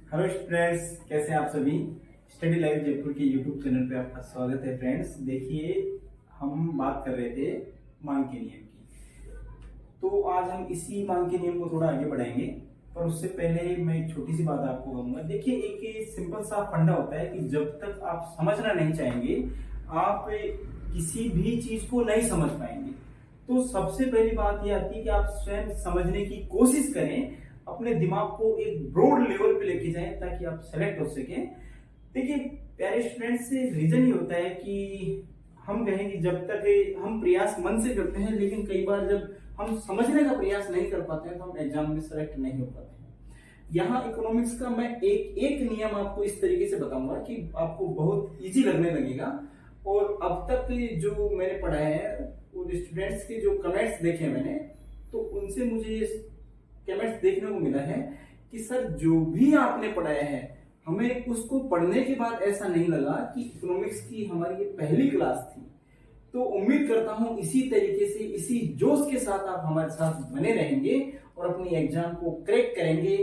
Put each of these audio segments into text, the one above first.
Hello students, कैसे हैं आप सभी। स्टडी लाइव जयपुर के यूट्यूब चैनल पे आपका स्वागत है। फ्रेंड्स देखिए, हम बात कर रहे थे मांग के नियम की, तो आज हम इसी मांग के नियम को थोड़ा आगे बढ़ाएंगे। पर उससे पहले मैं एक छोटी सी बात आपको कहूंगा। देखिए, एक सिंपल सा फंडा होता है कि जब तक आप समझना नहीं चाहेंगे, आप किसी भी चीज को नहीं समझ पाएंगे। तो सबसे पहली बात यह आती है कि आप स्वयं समझने की कोशिश करें, अपने दिमाग को एक ब्रॉड लेवल पे लेके जाएं ताकि आप सेलेक्ट हो सकें। देखिए प्यारे स्टूडेंट्स, रीजन ये होता है कि हम कहें कि जब तक हम प्रयास मन से करते हैं, लेकिन कई बार जब हम समझने का प्रयास नहीं कर पाते हैं तो हम एग्जाम में सेलेक्ट नहीं हो पाते हैं। यहाँ इकोनॉमिक्स का मैं एक एक नियम आपको इस तरीके से बताऊंगा कि आपको बहुत इजी लगने लगेगा। और अब तक जो मैंने पढ़ाया है, वो स्टूडेंट्स के जो कमेंट्स देखे मैंने, तो उनसे मुझे कमेंट्स देखने को मिला है कि सर जो भी आपने पढ़ाया है, हमें उसको पढ़ने के बाद ऐसा नहीं लगा कि इकोनॉमिक्स की हमारी ये पहली क्लास थी। तो उम्मीद करता हूं इसी तरीके से, इसी जोश के साथ आप हमारे साथ बने रहेंगे और अपनी एग्जाम को क्रैक करेंगे,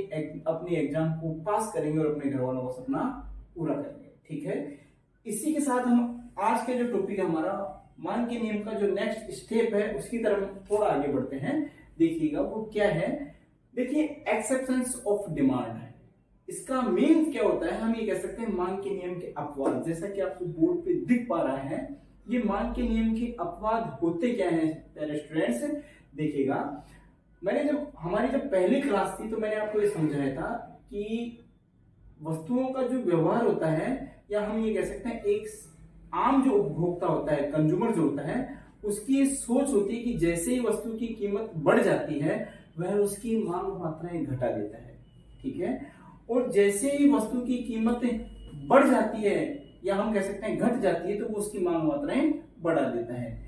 अपनी एग्जाम को पास करेंगे और अपने घर वालों का सपना पूरा करेंगे। ठीक है, इसी के साथ हम आज के जो टॉपिक है हमारा मान के नियम का जो नेक्स्ट स्टेप है, उसकी तरफ थोड़ा आगे बढ़ते हैं। देखिएगा वो क्या है। देखिए, एक्सेप्शंस ऑफ डिमांड है, इसका मीन क्या होता है। हम ये कह सकते हैं मांग के नियम के अपवाद। जैसा कि आपको बोर्ड पे दिख पा रहा है, ये मांग के नियम के अपवाद होते क्या हैं प्यारे स्टूडेंट्स। देखिएगा, मैंने हमारी जब पहली क्लास थी तो मैंने आपको ये समझाया था कि वस्तुओं का जो व्यवहार होता है, या हम ये कह सकते हैं एक आम जो उपभोक्ता होता है, कंज्यूमर जो होता है, उसकी ये सोच होती है कि जैसे ही वस्तु की कीमत बढ़ जाती है वह उसकी मांग मात्राएं घटा देता है। ठीक है, और जैसे ही वस्तु की कीमतें बढ़ जाती है, या हम कह सकते हैं घट जाती है, तो वो उसकी मांग मात्राएं बढ़ा देता है।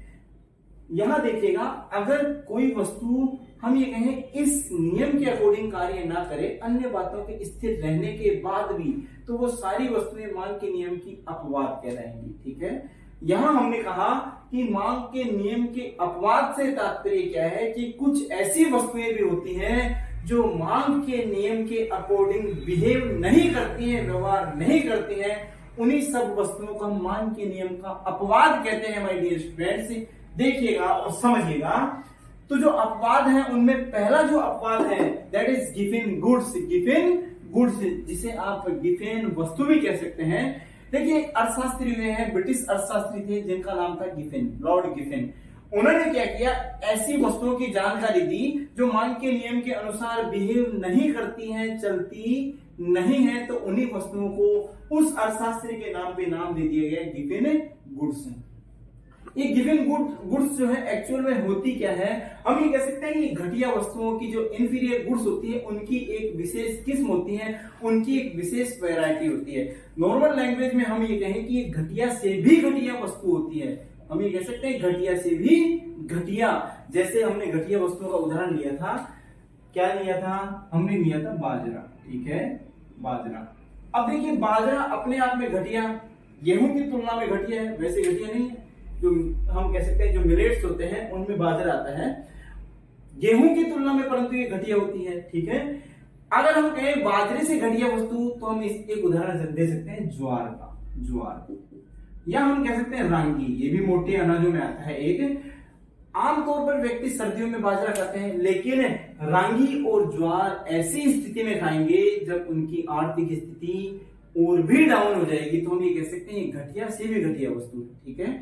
यहां देखिएगा, अगर कोई वस्तु हम ये कहें इस नियम के अकॉर्डिंग कार्य ना करे, अन्य बातों के स्थिर रहने के बाद भी, तो वो सारी वस्तुएं मांग के नियम की अपवाद कहलाएंगी। ठीक है, यहां हमने कहा कि मांग के नियम के अपवाद से तात्पर्य क्या है कि कुछ ऐसी वस्तुएं भी होती हैं जो मांग के नियम के अकॉर्डिंग बिहेव नहीं करती हैं, व्यवहार नहीं करती हैं। उन्हीं सब वस्तुओं को हम मांग के नियम का अपवाद कहते हैं माय डियर स्टूडेंट्स। देखिएगा और समझिएगा, तो जो अपवाद है उनमें पहला जो अपवाद है that is Giffen goods. Giffen goods, जिसे आप गिफिन वस्तु भी कह सकते हैं। देखिए, अर्थशास्त्री हुए हैं, ब्रिटिश अर्थशास्त्री थे जिनका नाम था गिफिन, लॉर्ड गिफिन। उन्होंने क्या किया, ऐसी वस्तुओं की जानकारी दी जो मांग के नियम के अनुसार बिहेव नहीं करती हैं, चलती नहीं है, तो उन्हीं वस्तुओं को उस अर्थशास्त्री के नाम पे नाम दे दिया गया गिफिन गुड्स। ये गिवन गुड्स जो है एक्चुअल में होती क्या है, हम ये कह सकते हैं कि घटिया वस्तुओं की जो इंफीरियर गुड्स होती है, उनकी एक विशेष किस्म होती है, उनकी एक विशेष वैरायटी होती है। नॉर्मल लैंग्वेज में हम ये कहें कि घटिया से भी घटिया वस्तु होती है। हम ये कह सकते हैं घटिया से भी घटिया। जैसे हमने घटिया वस्तुओं का उदाहरण लिया था, क्या लिया था, हमने लिया था बाजरा। ठीक है, बाजरा। अब देखिए, बाजरा अपने आप में घटिया, गेहूं की तुलना में घटिया है, वैसे घटिया नहीं है। जो हम कह सकते हैं जो मिलेट्स होते हैं उनमें बाजरा आता है गेहूं की तुलना में, परंतु ये घटिया होती है। ठीक है, अगर हम कहें बाजरे से घटिया वस्तु, तो हम एक उदाहरण दे सकते हैं ज्वार का, ज्वार। या हम कह सकते हैं रांगी, ये भी मोटे अनाजों में आता है एक। आमतौर पर व्यक्ति सर्दियों में बाजरा खाते हैं, लेकिन रांगी और ज्वार ऐसी स्थिति में खाएंगे जब उनकी आर्थिक स्थिति और भी डाउन हो जाएगी, तो हम ये कह सकते हैं घटिया से भी घटिया वस्तु। ठीक है,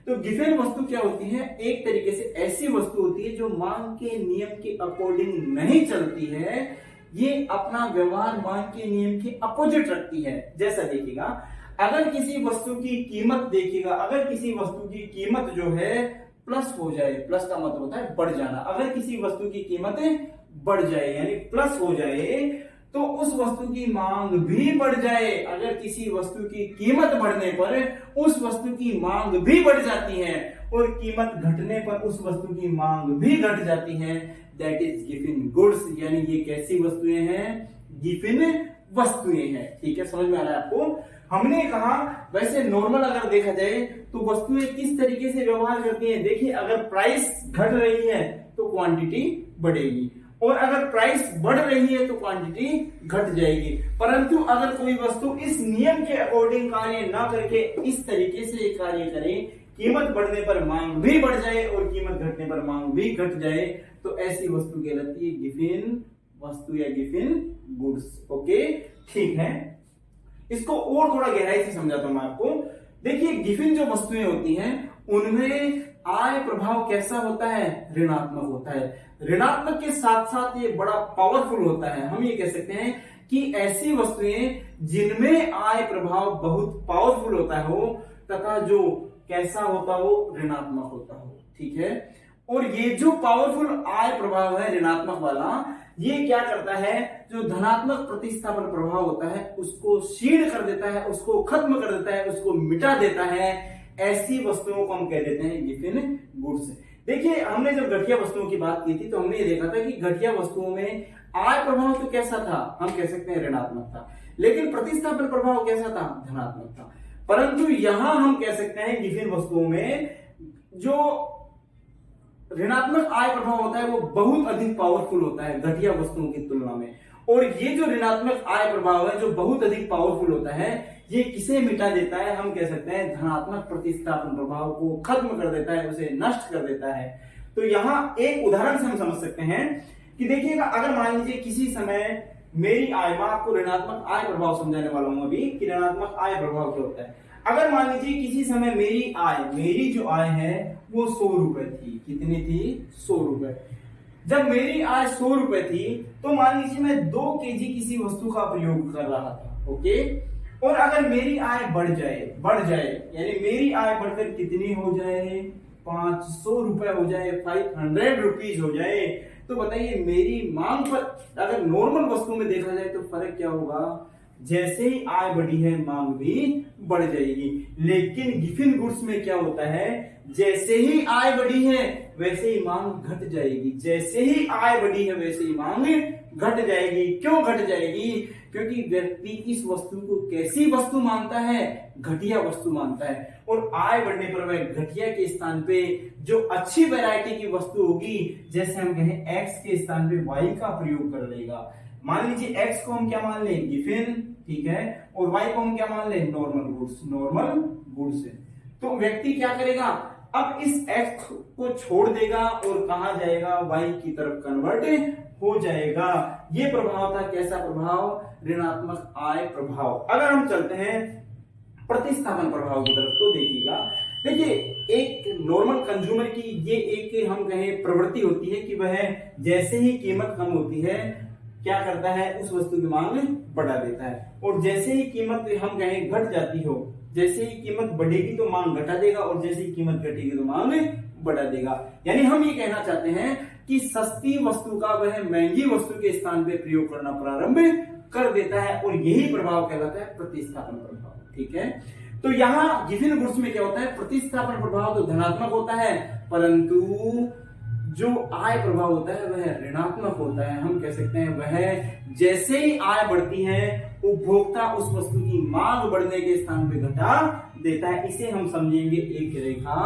तो गिवन वस्तु क्या होती है, एक तरीके से ऐसी वस्तु होती है जो मांग के नियम के अकॉर्डिंग नहीं चलती है, ये अपना व्यवहार मांग के नियम के अपोजिट रखती है। जैसा देखिएगा, अगर किसी वस्तु की कीमत देखिएगा, अगर किसी वस्तु की कीमत जो है प्लस हो जाए, प्लस का मतलब होता है बढ़ जाना, अगर किसी वस्तु की कीमत बढ़ जाए यानी प्लस हो जाए, तो उस वस्तु की मांग भी बढ़ जाए। अगर किसी वस्तु की कीमत बढ़ने पर उस वस्तु की मांग भी बढ़ जाती है, और कीमत घटने पर उस वस्तु की मांग भी घट जाती है। दैट इज गिफिन गुड्स, यानी ये कैसी वस्तुएं हैं, गिफिन वस्तुएं हैं। ठीक है, समझ में आ रहा है आपको। हमने कहा वैसे नॉर्मल अगर देखा जाए तो वस्तुएं किस तरीके से व्यवहार करती हैं। देखिए, अगर प्राइस घट रही है तो क्वांटिटी बढ़ेगी, और अगर प्राइस बढ़ रही है तो क्वांटिटी घट जाएगी। परंतु अगर कोई वस्तु इस नियम के अकॉर्डिंग कार्य ना करके इस तरीके से कार्य करे, कीमत बढ़ने पर मांग भी बढ़ जाए और कीमत घटने पर मांग भी घट जाए, तो ऐसी वस्तु कहलाती है गिफिन वस्तु या गिफिन गुड्स। ओके, ठीक है। इसको और थोड़ा गहराई से समझाता हूं मैं आपको। देखिए, गिफिन जो वस्तुएं होती हैं उनमें आय प्रभाव कैसा होता है? ऋणात्मक होता है। ऋणात्मक के साथ साथ ये बड़ा पावरफुल होता है। हम ये कह सकते हैं कि ऐसी वस्तुएं जिनमें आय प्रभाव बहुत पावरफुल होता हो तथा जो कैसा होता हो? ऋणात्मक होता हो। ठीक है। और ये जो पावरफुल आय प्रभाव है ऋणात्मक वाला, ये क्या करता है? जो धनात्मक प्रतिस्थापन प्रभाव होता है उसको क्षीण कर देता है, उसको खत्म कर देता है, उसको मिटा देता है। ऐसी वस्तुओं को हम कह देते हैं गिफिन गुड्स। देखिए, हमने जब घटिया वस्तुओं की बात की थी तो हमने ये देखा था कि घटिया वस्तुओं में आय प्रभाव तो कैसा था? हम कह सकते हैं ऋणात्मक था, लेकिन प्रतिस्थापन प्रभाव कैसा था? धनात्मक था। परंतु यहां हम कह सकते हैं गिफिन वस्तुओं में जो ऋणात्मक आय प्रभाव होता है वो बहुत अधिक पावरफुल होता है घटिया वस्तुओं की तुलना में। और ये जो ऋणात्मक आय प्रभाव है जो बहुत अधिक पावरफुल होता है, ये किसे मिटा देता है? हम कह सकते हैं धनात्मक प्रतिस्थापन प्रभाव को खत्म कर देता है, उसे नष्ट कर देता है। तो यहां एक उदाहरण से हम समझ सकते हैं कि देखिएगा, अगर मान लीजिए किसी समय मेरी आय, मैं आपको ऋणात्मक आय प्रभाव समझाने वाला हूं अभी कि ऋणात्मक आय प्रभाव क्या होता है। अगर मान लीजिए किसी समय मेरी जो आय है वो 100 रुपए थी। कितनी थी? 100 रुपए। जब मेरी आय 100 रुपए थी तो मान लीजिए मैं 2 केजी किसी वस्तु का प्रयोग कर रहा था। ओके। और अगर मेरी आय बढ़ जाए यानी मेरी आय बढ़कर कितनी हो जाए? 500 रुपए हो जाए, 500 रुपीज हो जाए, तो बताइए मेरी मांग पर अगर नॉर्मल वस्तु में देखा जाए तो फर्क क्या होगा? जैसे ही आय बढ़ी है मांग भी बढ़ जाएगी। लेकिन गिफिन गुड्स में क्या होता है? जैसे ही आय बढ़ी है वैसे ही मांग घट जाएगी, जैसे ही आय बढ़ी है वैसे ही मांग घट जाएगी। क्यों घट जाएगी? क्योंकि व्यक्ति इस वस्तु को कैसी वस्तु मानता है? घटिया वस्तु मानता है। और आय बढ़ने पर वह घटिया के स्थान पे जो अच्छी वैरायटी की वस्तु होगी, जैसे हम कहें एक्स के स्थान पे वाई का प्रयोग कर लेगा। मान लीजिए एक्स को हम क्या मान लें? गिफिन, ठीक है, और वाई को हम क्या मान लें? Normal goods. तो व्यक्ति क्या करेगा? अब इस एक्स को छोड़ देगा और कहां जाएगा? वाई की तरफ कन्वर्ट हो जाएगा। ये प्रभाव था कैसा प्रभाव? ऋणात्मक आय प्रभाव। अगर हम चलते हैं प्रतिस्थापन प्रभाव की तरफ तो देखिए एक नॉर्मल कंज्यूमर की ये एक हम कहें प्रवृत्ति होती है कि वह जैसे ही कीमत कम होती है क्या करता है? उस वस्तु की मांग बढ़ा देता है। और जैसे ही कीमत हम कहें घट जाती हो, जैसे ही कीमत बढ़ेगी तो मांग घटा देगा और जैसे ही कीमत घटेगी तो मांग बढ़ा देगा। यानी हम ये कहना चाहते हैं कि सस्ती वस्तु का वह महंगी वस्तु के स्थान पे प्रयोग करना प्रारंभ कर देता है और यही प्रभाव कहलाता है प्रतिस्थापन प्रभाव। ठीक है। तो यहाँ गिफिन गुड्स में क्या होता है? प्रतिस्थापन प्रभाव तो धनात्मक होता है, परंतु जो आय प्रभाव होता है वह ऋणात्मक होता है। हम कह सकते हैं वह जैसे ही आय बढ़ती है उपभोक्ता उस वस्तु की मांग बढ़ने के स्थान पे घटा देता है। इसे हम समझेंगे एक रेखा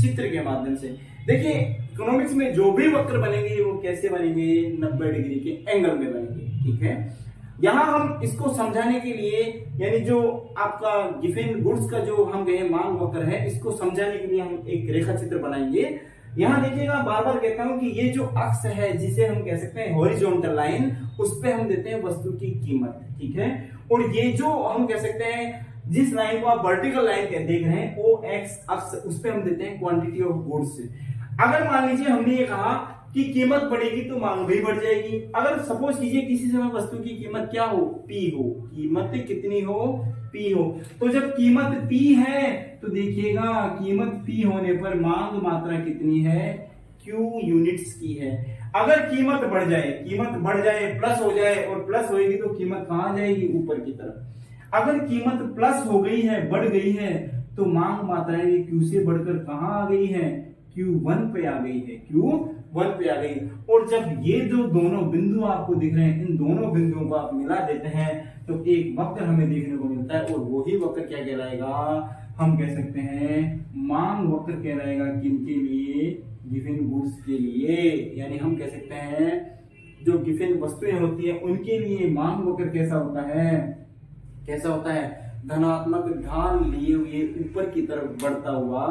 चित्र के माध्यम से। देखिए, इकोनॉमिक्स में जो भी वक्र बनेंगे वो कैसे बनेंगे? 90 डिग्री के एंगल में बनेंगे। ठीक है। यहां हम इसको समझाने के लिए, यानी जो आपका गिफिन गुड्स का जो हम कहें मांग वक्र है, इसको समझाने के लिए हम एक रेखा चित्र बनाएंगे। यहां देखिएगा, बार बार कहता हूं कि ये जो अक्ष है जिसे हम कह सकते हैं हॉरिजॉन्टल लाइन, उस पे हम देते हैं वस्तु की कीमत। ठीक है। और ये जो हम कह सकते हैं जिस लाइन को आप वर्टिकल लाइन देख रहे हैं ओ एक्स अक्ष, उस पे हम देते हैं क्वांटिटी ऑफ गुड्स। अगर मान लीजिए हमने ये कहा कि कीमत बढ़ेगी तो मांग भी बढ़ जाएगी। अगर सपोज कीजिए किसी समय वस्तु की कीमत क्या हो? पी हो। कीमत कितनी हो? पी हो। तो जब कीमत पी है तो देखिएगा कीमत पी होने पर मांग मात्रा कितनी है? क्यू यूनिट्स की है। अगर कीमत बढ़ जाए प्लस हो जाए, और प्लस होगी तो कीमत कहां जाएगी? ऊपर की तरफ। अगर कीमत प्लस हो गई है, बढ़ गई है, तो मांग मात्राएं क्यू से बढ़कर कहां आ गई है? Q1 पे आ गई है। Q1 पे आ गई। और जब ये जो दोनों बिंदु आपको दिख रहे हैं, इन दोनों बिंदुओं को आप मिला देते हैं तो एक वक्र हमें देखने को मिलता है। और वही वक्र क्या कहलाएगा? हम कह सकते हैं मांग वक्र कहलाएगा। किनके लिए? गिवन गुड्स के लिए। यानी हम कह सकते हैं जो गिफिन वस्तुएं होती हैं उनके लिए मांग वक्र कैसा होता है, कैसा होता है, धनात्मक ढाल लिए हुए ऊपर की तरफ बढ़ता हुआ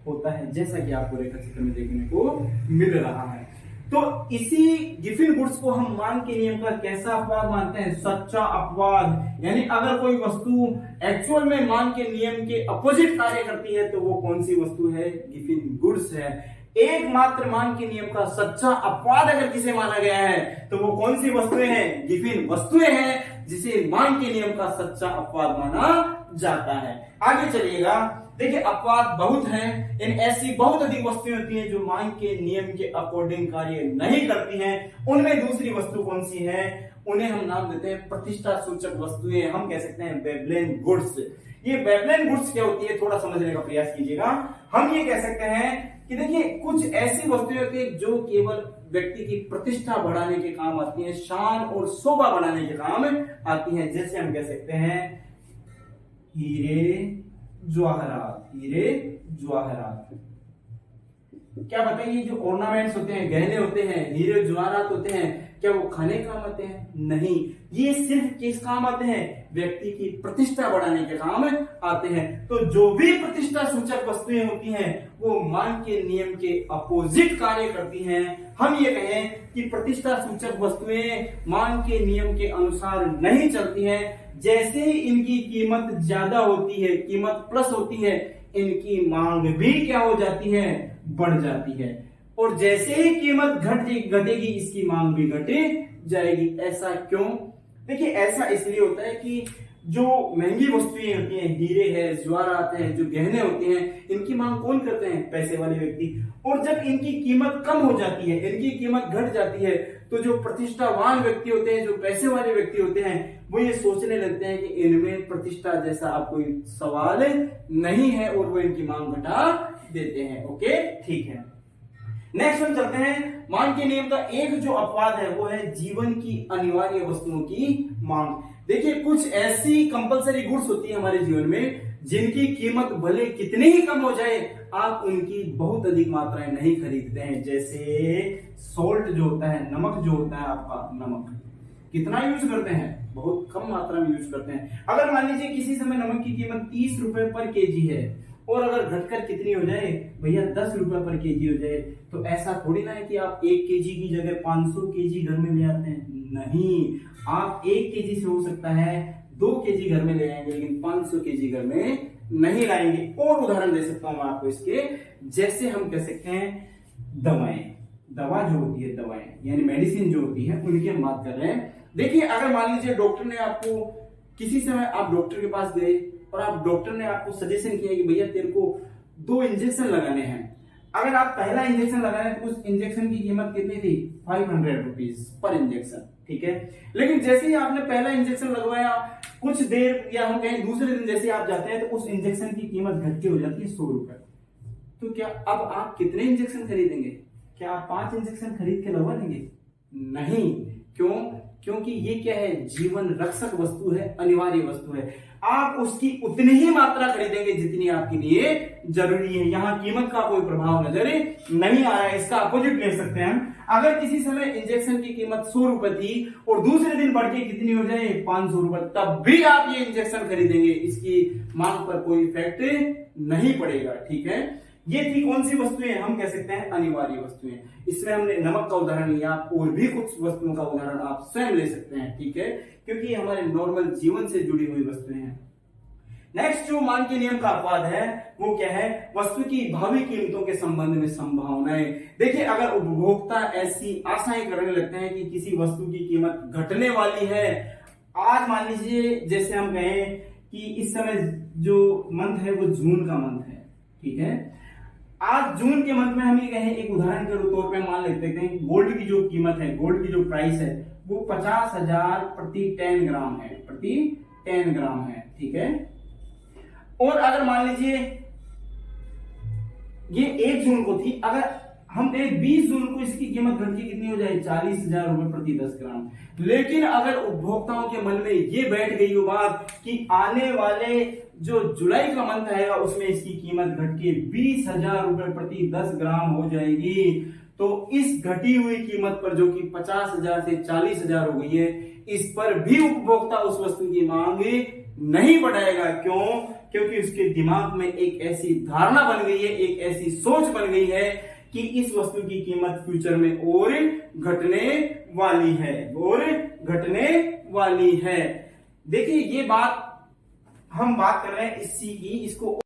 होता है, जैसा कि आपको रेखा चित्र में देखने को मिल रहा है। तो इसी गिफिन गुड्स को हम मांग के नियम का कैसा अपवाद मानते हैं, सच्चा अपवाद। यानी अगर कोई वस्तु एक्चुअल में मांग के नियम के अपोजिट कार्य करती है तो वो कौन सी वस्तु है, गिफिन गुड्स है। एकमात्र मांग के नियम का सच्चा अपवाद अगर किसे माना गया है तो वो कौन सी वस्तुएं हैं, गिफिन वस्तुएं हैं, जिसे मांग के नियम का सच्चा अपवाद माना जाता है। आगे चलिएगा, देखिए अपवाद बहुत हैं, इन ऐसी बहुत अधिक वस्तुएं होती हैं जो मांग के नियम के अकॉर्डिंग कार्य नहीं करती हैं। उनमें दूसरी वस्तु कौन सी है, उन्हें हम नाम देते हैं प्रतिष्ठा सूचक वस्तुएं, हम कह सकते हैं वेवलेन गुड्स। ये वेवलेन गुड्स क्या होती है थोड़ा समझने का प्रयास कीजिएगा। हम ये कह सकते हैं कि देखिए कुछ ऐसी वस्तुएं होती है जो केवल व्यक्ति की प्रतिष्ठा बढ़ाने के काम आती है, शान और शोभा बढ़ाने के काम आती है। जैसे हम कह सकते हैं हीरे जवाहरात, हीरे जवाहरात। क्या बताइए जो ऑर्नामेंट्स होते हैं, गहने होते हैं, हीरे जवाहरात होते हैं, क्या वो खाने काम आते हैं? नहीं, ये सिर्फ किस काम आते हैं, व्यक्ति की प्रतिष्ठा बढ़ाने के काम आते हैं। तो जो भी प्रतिष्ठा सूचक वस्तुएं होती हैं वो मांग के नियम के अपोजिट कार्य करती हैं। हम ये कहें कि प्रतिष्ठा सूचक वस्तुएं मांग के नियम के अनुसार नहीं चलती हैं। जैसे ही इनकी कीमत ज्यादा होती है, कीमत प्लस होती है, इनकी मांग भी क्या हो जाती है, बढ़ जाती है। और जैसे ही कीमत घटेगी इसकी मांग भी घटे जाएगी। ऐसा क्यों? देखिए ऐसा इसलिए होता है कि जो महंगी वस्तुएं होती हैं, हीरे है, जवाहरात है, जो गहने होते हैं, इनकी मांग कौन करते हैं, पैसे वाले व्यक्ति। और जब इनकी कीमत कम हो जाती है, इनकी कीमत घट जाती है, तो जो प्रतिष्ठावान व्यक्ति होते हैं, जो पैसे वाले व्यक्ति होते हैं, वो ये सोचने लगते हैं कि इनमें प्रतिष्ठा जैसा अब कोई सवाल नहीं है और वो इनकी मांग घटा देते हैं। ओके, ठीक है। नेक्स्ट हम चलते हैं, मांग के नियम का एक जो अपवाद है वो है जीवन की अनिवार्य वस्तुओं की मांग। देखिए कुछ ऐसी कंपलसरी गुड्स होती है हमारे जीवन में जिनकी कीमत भले कितनी ही कम हो जाए, आप उनकी बहुत अधिक मात्राएं नहीं खरीदते हैं। जैसे सॉल्ट जो होता है, नमक जो होता है, आपका नमक कितना यूज करते हैं, बहुत कम मात्रा में यूज करते हैं। अगर मान लीजिए किसी समय नमक की कीमत 30 रुपए पर केजी है और अगर घटकर कितनी हो जाए भैया 10 रुपए पर केजी हो जाए, तो ऐसा थोड़ी ना है कि आप 1 केजी की जगह 500 केजी घर में ले आते हैं। नहीं, आप 1 केजी से हो सकता है 2 केजी घर में ले आएंगे, लेकिन 500 केजी घर में नहीं लाएंगे। और उदाहरण दे सकता हूं मैं आपको इसके, जैसे हम कह सकते हैं दवाएं, दवा जो होती है, दवाएं यानी मेडिसिन जो होती है, उनकी हम बात कर रहे हैं। देखिए अगर मान लीजिए डॉक्टर ने आपको, किसी समय आप डॉक्टर के पास गए और आप डॉक्टर ने आपको सजेशन किया कि भैया तेरे को 2 इंजेक्शन लगाने हैं। अगर आप पहला इंजेक्शन लगाए तो उस इंजेक्शन की कीमत कितनी थी, 500 रुपीज पर इंजेक्शन, ठीक है। लेकिन जैसे ही आपने पहला इंजेक्शन लगवाया, कुछ देर या हम कहें दूसरे दिन जैसे आप जाते हैं तो उस इंजेक्शन की कीमत घट के हो जाती है 100 रुपए। तो क्या अब आप कितने इंजेक्शन खरीदेंगे? क्या आप 5 इंजेक्शन खरीद के लगवा लेंगे? नहीं। क्यों? क्योंकि ये क्या है, जीवन रक्षक वस्तु है, अनिवार्य वस्तु है। आप उसकी उतनी ही मात्रा खरीदेंगे जितनी आपके लिए जरूरी है। यहाँ कीमत का कोई प्रभाव नजर नहीं आ रहा है। इसका अपोजिट ले सकते हैं हम, अगर किसी समय इंजेक्शन की कीमत 100 रुपए थी और दूसरे दिन बढ़ के कितनी हो जाए 500 रुपए, तब भी आप ये इंजेक्शन खरीदेंगे, इसकी मांग पर कोई इफेक्ट नहीं पड़ेगा, ठीक है। ये थी कौन सी वस्तुएं, हम कह सकते हैं अनिवार्य वस्तुएं। इसमें हमने नमक का उदाहरण लिया, और भी कुछ वस्तुओं का उदाहरण आप स्वयं ले सकते हैं, ठीक है, क्योंकि ये हमारे नॉर्मल जीवन से जुड़ी हुई वस्तुएं हैं। नेक्स्ट जो मांग के नियम का अपवाद है वो क्या है, वस्तु की भावी कीमतों के संबंध में संभावनाएं। देखिए अगर उपभोक्ता ऐसी आशाएं करने लगते हैं कि किसी वस्तु की कीमत घटने वाली है, आज मान लीजिए जैसे हम कहें कि इस समय जो मंथ है वो जून का मंथ है, ठीक है। आज जून के मंथ में हम ये कहें, एक उदाहरण के तौर पे मान लेते हैं गोल्ड की जो कीमत है, गोल्ड की जो प्राइस है वो 50,000 प्रति 10 ग्राम है, प्रति 10 ग्राम है, ठीक है। और अगर मान लीजिए ये 1 जून को थी, अगर हम 20 जून को इसकी कीमत घट के कितनी हो जाए 40,000 रुपए प्रति 10 ग्राम। लेकिन अगर उपभोक्ताओं के मन में ये बैठ गई वो बात कि आने वाले जो जुलाई का मंथ आएगा उसमें इसकी कीमत घट के 20,000 रुपए प्रति 10 ग्राम हो जाएगी, तो इस घटी हुई कीमत पर जो कि 50,000 से 40,000 हो गई है, इस पर भी उपभोक्ता उस वस्तु की मांग नहीं बढ़ाएगा। क्यों? क्योंकि उसके दिमाग में एक ऐसी धारणा बन गई है, एक ऐसी सोच बन गई है कि इस वस्तु की कीमत फ्यूचर में और घटने वाली है, और घटने वाली है। देखिए ये बात हम बात कर रहे हैं इसी की, इसको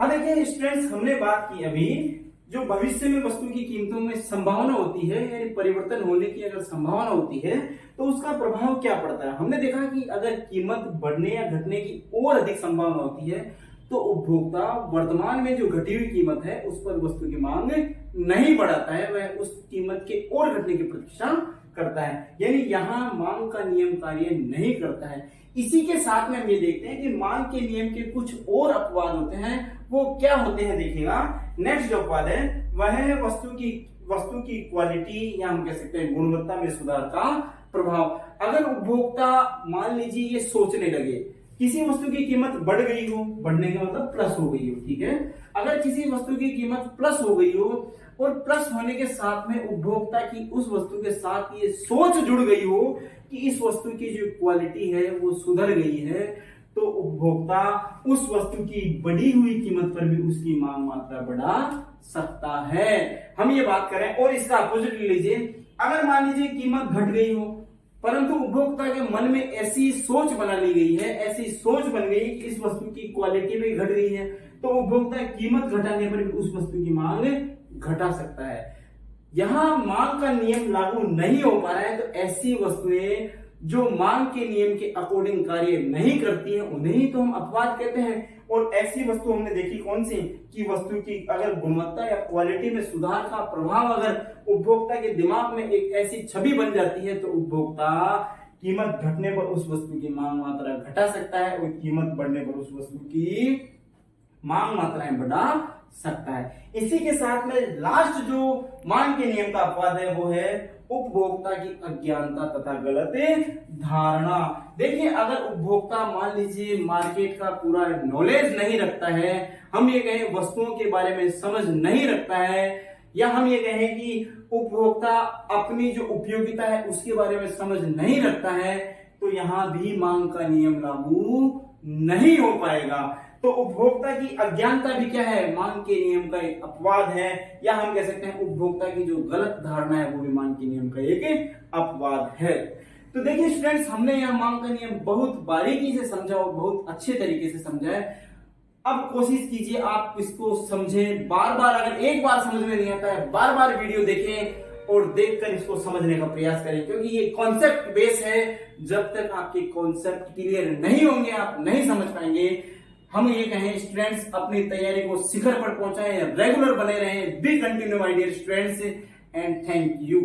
हाँ देखिए स्टूडेंट्स, हमने बात की अभी जो भविष्य में वस्तु की कीमतों में संभावना होती है, यानी परिवर्तन होने की अगर संभावना होती है तो उसका प्रभाव क्या पड़ता है। हमने देखा कि अगर कीमत बढ़ने या घटने की और अधिक संभावना होती है तो उपभोक्ता वर्तमान में जो घटी हुई कीमत है उस पर वस्तु की मांग नहीं बढ़ाता है, वह उस कीमत के और घटने की प्रतीक्षा करता है, यानी यहाँ मांग का नियम कार्य नहीं करता है। इसी के साथ में हम ये देखते हैं कि मांग के नियम के कुछ और अपवाद होते हैं, वो क्या होते हैं देखिएगा। नेक्स्ट जो अपवाद है वह है वस्तु की क्वालिटी या हम कह सकते हैं गुणवत्ता में सुधार का प्रभाव। अगर उपभोक्ता मान लीजिए ये सोचने लगे किसी वस्तु की कीमत बढ़ गई हो, बढ़ने का मतलब प्लस हो गई हो, ठीक है, अगर किसी वस्तु की कीमत प्लस हो गई हो और प्लस होने के साथ में उपभोक्ता की उस वस्तु के साथ ये सोच जुड़ गई हो कि इस वस्तु की जो क्वालिटी है वो सुधर गई है, तो उपभोक्ता उस वस्तु की बढ़ी हुई कीमत पर भी उसकी मांग मात्रा बढ़ा सकता है। हम ये बात करें और इसका अपोजिट ले लीजिए, अगर मान लीजिए कीमत घट गई हो परंतु उपभोक्ता के मन में ऐसी सोच बना ली गई है, ऐसी सोच बन गई कि इस वस्तु की क्वालिटी भी घट गई है, तो उपभोक्ता कीमत घटाने पर भी उस वस्तु की मांग घटा सकता है। यहां मांग का नियम लागू नहीं हो पा रहा है, तो ऐसी वस्तुएं जो मांग के नियम के अकॉर्डिंग कार्य नहीं करती है उन्हें ही तो हम अपवाद कहते हैं। और ऐसी वस्तु हमने देखी कौन सी, कि वस्तु की अगर गुणवत्ता या क्वालिटी में सुधार का प्रभाव अगर उपभोक्ता के दिमाग में एक ऐसी छवि बन जाती है तो उपभोक्ता कीमत घटने पर उस वस्तु की मांग मात्रा घटा सकता है और कीमत बढ़ने पर उस वस्तु की मांग मात्राएं बढ़ा सकता है। इसी के साथ में लास्ट जो मांग के नियम का अपवाद है वो है उपभोक्ता की अज्ञानता तथा गलत धारणा। देखिए अगर उपभोक्ता मान लीजिए मार्केट का पूरा नॉलेज नहीं रखता है, हम ये कहें वस्तुओं के बारे में समझ नहीं रखता है, या हम ये कहें कि उपभोक्ता अपनी जो उपयोगिता है उसके बारे में समझ नहीं रखता है, तो यहां भी मांग का नियम लागू नहीं हो पाएगा। तो उपभोक्ता की अज्ञानता भी क्या है, मांग के नियम का एक अपवाद है, या हम कह सकते हैं उपभोक्ता की जो गलत धारणा है वो भी मांग के नियम का एक अपवाद है। तो देखिए स्टूडेंट्स, हमने यह मांग का नियम बहुत बारीकी से समझा और बहुत अच्छे तरीके से समझा है। अब कोशिश कीजिए आप इसको समझें, बार बार, अगर एक बार समझ में नहीं आता है बार बार वीडियो देखें और देखकर इसको समझने का प्रयास करें, क्योंकि ये कॉन्सेप्ट बेस है। जब तक आपके कॉन्सेप्ट क्लियर नहीं होंगे आप नहीं समझ पाएंगे। हम ये कहें स्टूडेंट्स अपनी तैयारी को शिखर पर पहुंचाएं, रेगुलर बने रहें, be continue my dear students, and thank you.